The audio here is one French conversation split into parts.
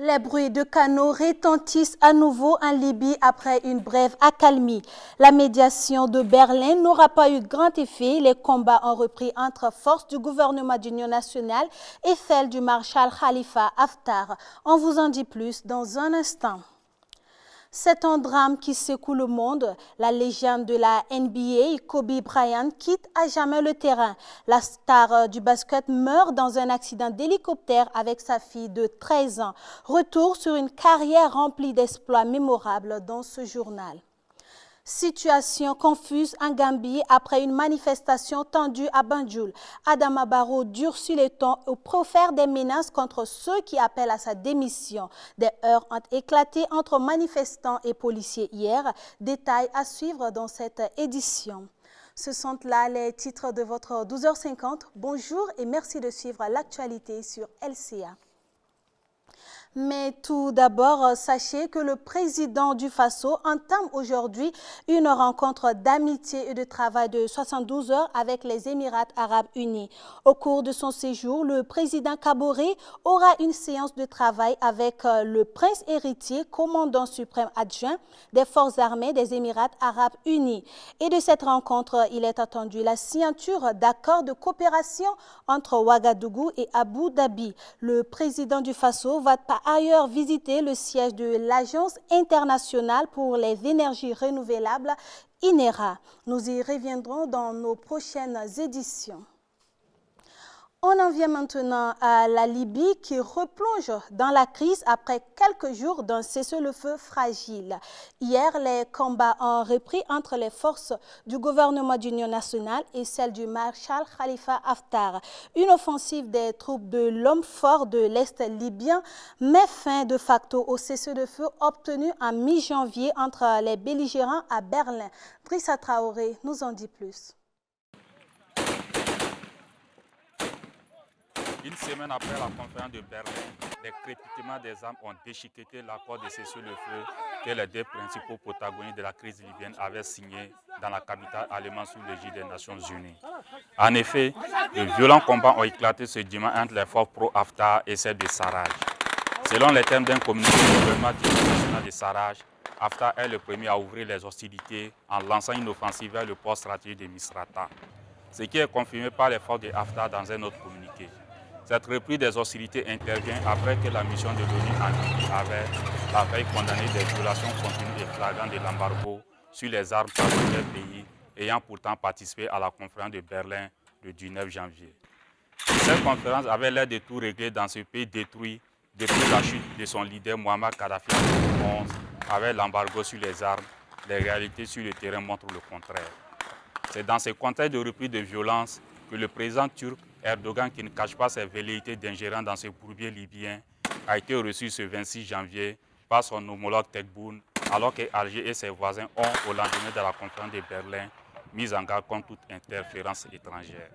Les bruits de canaux retentissent à nouveau en Libye après une brève accalmie. La médiation de Berlin n'aura pas eu grand effet. Les combats ont repris entre forces du gouvernement d'union nationale et celles du maréchal Khalifa Haftar. On vous en dit plus dans un instant. C'est un drame qui secoue le monde. La légende de la NBA, Kobe Bryant, quitte à jamais le terrain. La star du basket meurt dans un accident d'hélicoptère avec sa fille de 13 ans. Retour sur une carrière remplie d'exploits mémorables dans ce journal. Situation confuse en Gambie après une manifestation tendue à Banjul. Adama Barrow durcit les tons et profère des menaces contre ceux qui appellent à sa démission. Des heurts ont éclaté entre manifestants et policiers hier. Détails à suivre dans cette édition. Ce sont là les titres de votre 12h50. Bonjour et merci de suivre l'actualité sur LCA. Mais tout d'abord, sachez que le président du Faso entame aujourd'hui une rencontre d'amitié et de travail de 72 heures avec les Émirats arabes unis. Au cours de son séjour, le président Kaboré aura une séance de travail avec le prince héritier, commandant suprême adjoint des forces armées des Émirats arabes unis. Et de cette rencontre, il est attendu la signature d'accords de coopération entre Ouagadougou et Abu Dhabi. Le président du Faso va par ailleurs visiter le siège de l'Agence internationale pour les énergies renouvelables, INERA. Nous y reviendrons dans nos prochaines éditions. On en vient maintenant à la Libye qui replonge dans la crise après quelques jours d'un cessez-le-feu fragile. Hier, les combats ont repris entre les forces du gouvernement d'union nationale et celles du maréchal Khalifa Haftar. Une offensive des troupes de l'homme fort de l'Est libyen met fin de facto au cessez-le-feu obtenu en mi-janvier entre les belligérants à Berlin. Drissa Traoré nous en dit plus. Une semaine après la conférence de Berlin, les crépitements des armes ont déchiqueté l'accord de cessez-le-feu que les deux principaux protagonistes de la crise libyenne avaient signé dans la capitale allemande sous l'égide des Nations Unies. En effet, de violents combats ont éclaté ce dimanche entre les forces pro-Haftar et celles de Sarraj. Selon les termes d'un communiqué du gouvernement national de Sarraj, Haftar est le premier à ouvrir les hostilités en lançant une offensive vers le port stratégique de Misrata, ce qui est confirmé par les forces de Haftar dans un autre communiqué. Cette reprise des hostilités intervient après que la mission de l'ONU en Libye avait la veille condamné des violations continues et flagrantes de l'embargo sur les armes par les pays ayant pourtant participé à la conférence de Berlin le 19 janvier. Cette conférence avait l'air de tout régler dans ce pays détruit depuis la chute de son leader Muammar Kadhafi en 2011 avec l'embargo sur les armes. Les réalités sur le terrain montrent le contraire. C'est dans ce contexte de reprise de violence que le président turc Erdogan, qui ne cache pas ses velléités d'ingérence dans ce bourbier libyen, a été reçu ce 26 janvier par son homologue Tebboune, alors que Alger et ses voisins ont, au lendemain de la conférence de Berlin, mis en garde contre toute interférence étrangère.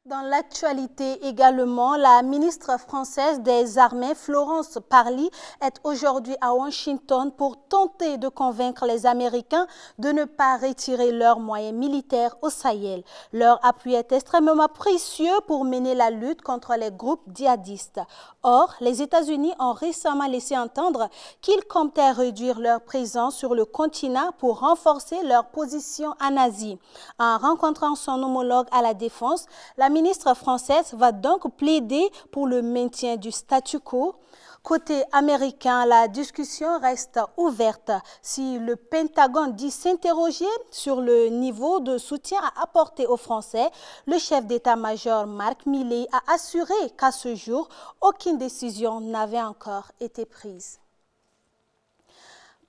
Dans l'actualité également, la ministre française des Armées, Florence Parly, est aujourd'hui à Washington pour tenter de convaincre les Américains de ne pas retirer leurs moyens militaires au Sahel. Leur appui est extrêmement précieux pour mener la lutte contre les groupes djihadistes. Or, les États-Unis ont récemment laissé entendre qu'ils comptaient réduire leur présence sur le continent pour renforcer leur position en Asie. En rencontrant son homologue à la Défense, la ministre française va donc plaider pour le maintien du statu quo. Côté américain, la discussion reste ouverte. Si le Pentagone dit s'interroger sur le niveau de soutien à apporter aux Français, le chef d'état-major Mark Milley a assuré qu'à ce jour, aucune décision n'avait encore été prise.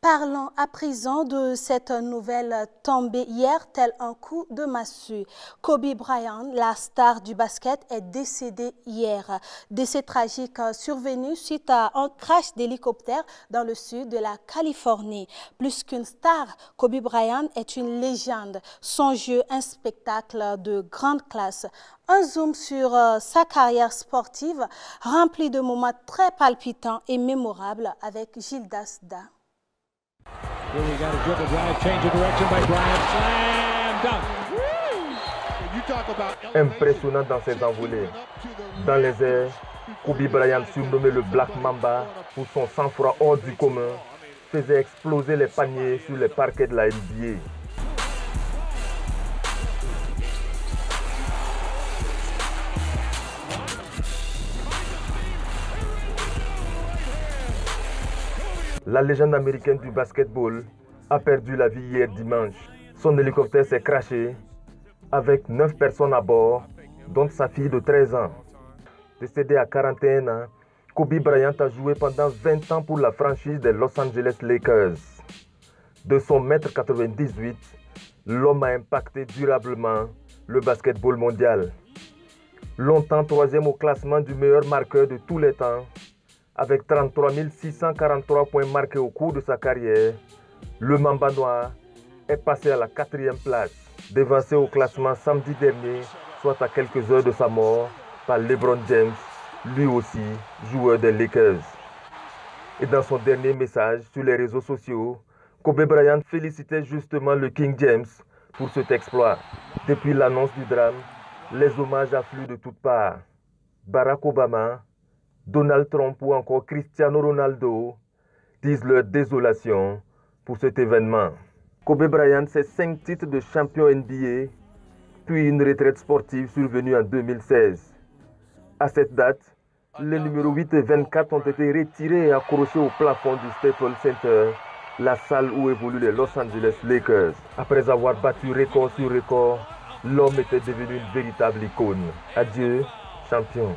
Parlons à présent de cette nouvelle tombée hier, tel un coup de massue. Kobe Bryant, la star du basket, est décédé hier. Décès tragique survenu suite à un crash d'hélicoptère dans le sud de la Californie. Plus qu'une star, Kobe Bryant est une légende. Son jeu, un spectacle de grande classe. Un zoom sur sa carrière sportive rempli de moments très palpitants et mémorables avec Gildas Da. Here we got a dribble drive, change of direction by Bryant, slam dunk. Impressionnant dans ses envolées, dans les airs, Kobe Bryant, surnommé le Black Mamba pour son sang-froid hors du commun, faisait exploser les paniers sur les parquets de la NBA. La légende américaine du basketball a perdu la vie hier dimanche. Son hélicoptère s'est crashé avec 9 personnes à bord, dont sa fille de 13 ans. Décédé à 41 ans, Kobe Bryant a joué pendant 20 ans pour la franchise des Los Angeles Lakers. De son 1,98 m, l'homme a impacté durablement le basketball mondial. Longtemps 3e au classement du meilleur marqueur de tous les temps, avec 33 643 points marqués au cours de sa carrière, le Mamba noir est passé à la 4e place, dévancé au classement samedi dernier, soit à quelques heures de sa mort, par LeBron James, lui aussi joueur des Lakers. Et dans son dernier message sur les réseaux sociaux, Kobe Bryant félicitait justement le King James pour cet exploit. Depuis l'annonce du drame, les hommages affluent de toutes parts. Barack Obama, Donald Trump ou encore Cristiano Ronaldo disent leur désolation pour cet événement. Kobe Bryant, c'est 5 titres de champion NBA, puis une retraite sportive survenue en 2016. À cette date, les numéros 8 et 24 ont été retirés et accrochés au plafond du Staples Center, la salle où évoluent les Los Angeles Lakers. Après avoir battu record sur record, l'homme était devenu une véritable icône. Adieu, champion.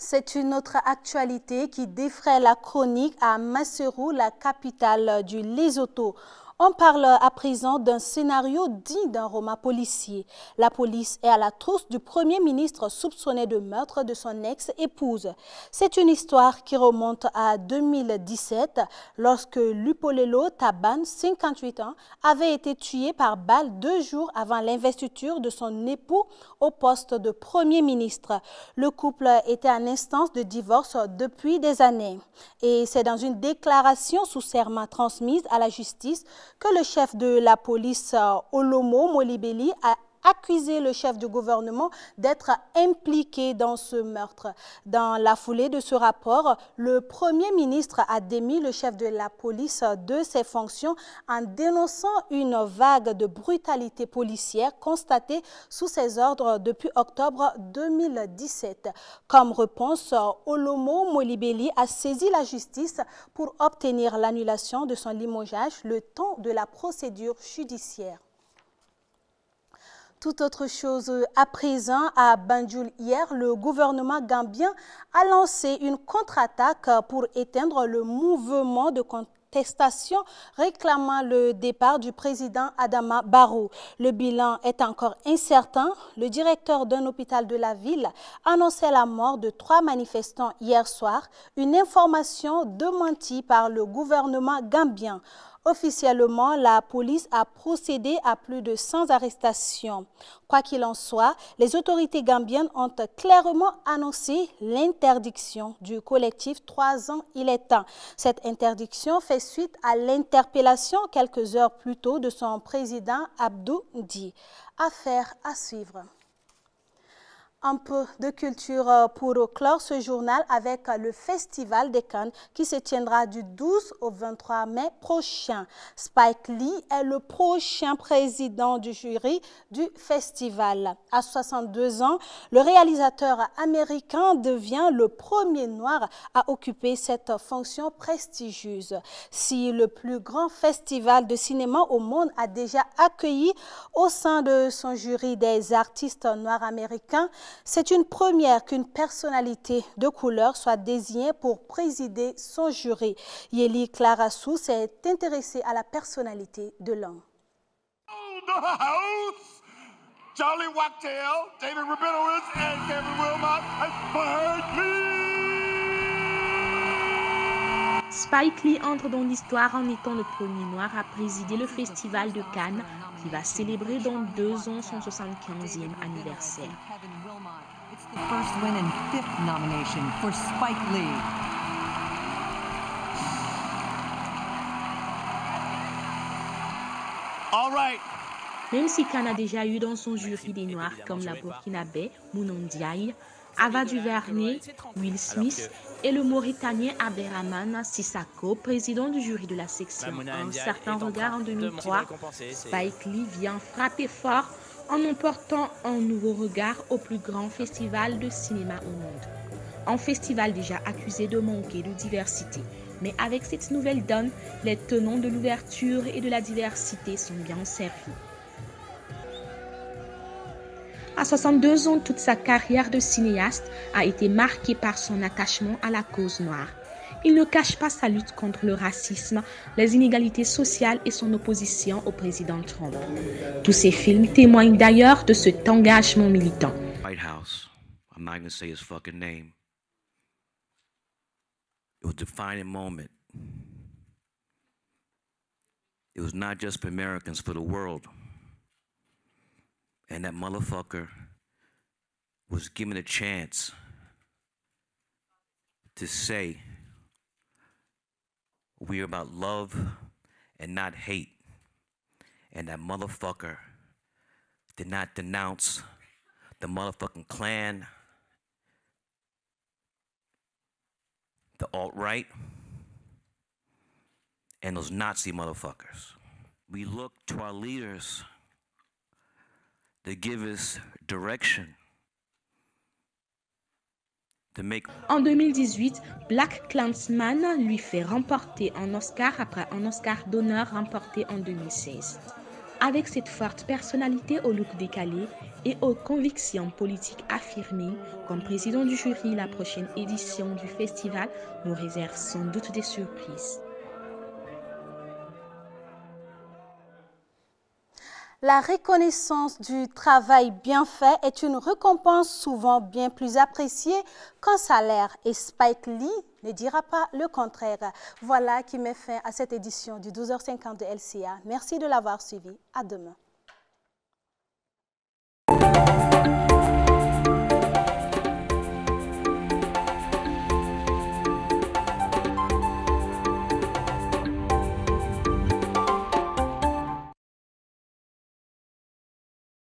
C'est une autre actualité qui défraie la chronique à Maseru, la capitale du Lesotho. On parle à présent d'un scénario digne d'un roman policier. La police est à la trousse du Premier ministre soupçonné de meurtre de son ex-épouse. C'est une histoire qui remonte à 2017 lorsque Lupolelo Taban, 58 ans, avait été tué par balle 2 jours avant l'investiture de son époux au poste de Premier ministre. Le couple était en instance de divorce depuis des années. Et c'est dans une déclaration sous serment transmise à la justice que le chef de la police, Olomo Molibeli, a accusé le chef du gouvernement d'être impliqué dans ce meurtre. Dans la foulée de ce rapport, le Premier ministre a démis le chef de la police de ses fonctions en dénonçant une vague de brutalité policière constatée sous ses ordres depuis octobre 2017. Comme réponse, Olomo Molibeli a saisi la justice pour obtenir l'annulation de son limogeage le temps de la procédure judiciaire. Tout autre chose à présent, à Banjul hier, le gouvernement gambien a lancé une contre-attaque pour éteindre le mouvement de contestation réclamant le départ du président Adama Barrow. Le bilan est encore incertain. Le directeur d'un hôpital de la ville annonçait la mort de 3 manifestants hier soir, une information démentie par le gouvernement gambien. Officiellement, la police a procédé à plus de 100 arrestations. Quoi qu'il en soit, les autorités gambiennes ont clairement annoncé l'interdiction du collectif 3 ans, il est temps. Cette interdiction fait suite à l'interpellation quelques heures plus tôt de son président Abdou Ndi. Affaire à suivre. Un peu de culture pour clore ce journal avec le Festival de Cannes qui se tiendra du 12 au 23 mai prochain. Spike Lee est le prochain président du jury du festival. À 62 ans, le réalisateur américain devient le premier noir à occuper cette fonction prestigieuse. Si le plus grand festival de cinéma au monde a déjà accueilli au sein de son jury des artistes noirs américains, c'est une première qu'une personnalité de couleur soit désignée pour présider son jury. Yeli Clarassou s'est intéressée à la personnalité de l'homme. Charlie Wachtell, David Rabinowitz, and Kevin Wilmot, Spike Lee entre dans l'histoire en étant le premier noir à présider le Festival de Cannes qui va célébrer dans 2 ans son 75e anniversaire. It's the first win and 5th nomination for Spike Lee. All right. Même si Cannes a déjà eu dans son jury des Noirs comme la Burkinabé Mounon Diaye, Ava DuVernay, Will Smith et le Mauritanien Abderrahmane Sissako, président du jury de la section Un certain regard en 2003, Spike Lee vient frapper fort en emportant un nouveau regard au plus grand festival de cinéma au monde. Un festival déjà accusé de manquer de diversité. Mais avec cette nouvelle donne, les tenants de l'ouverture et de la diversité sont bien servis. À 62 ans, toute sa carrière de cinéaste a été marquée par son attachement à la cause noire. Il ne cache pas sa lutte contre le racisme, les inégalités sociales et son opposition au président Trump. Tous ces films témoignent d'ailleurs de cet engagement militant. White House, I'm not going to say his fucking name. It was a defining moment. It was not just for Americans, for the world. And that motherfucker was given a chance to say we're about love and not hate. And that motherfucker did not denounce the motherfucking Klan, the alt-right, and those Nazi motherfuckers. We look to our leaders to give us direction. En 2018, Black Klansman lui fait remporter un Oscar après un Oscar d'honneur remporté en 2016. Avec cette forte personnalité au look décalé et aux convictions politiques affirmées, comme président du jury, la prochaine édition du festival nous réserve sans doute des surprises. La reconnaissance du travail bien fait est une récompense souvent bien plus appréciée qu'un salaire et Spike Lee ne dira pas le contraire. Voilà qui met fin à cette édition du 12h50 de LCA. Merci de l'avoir suivi. À demain.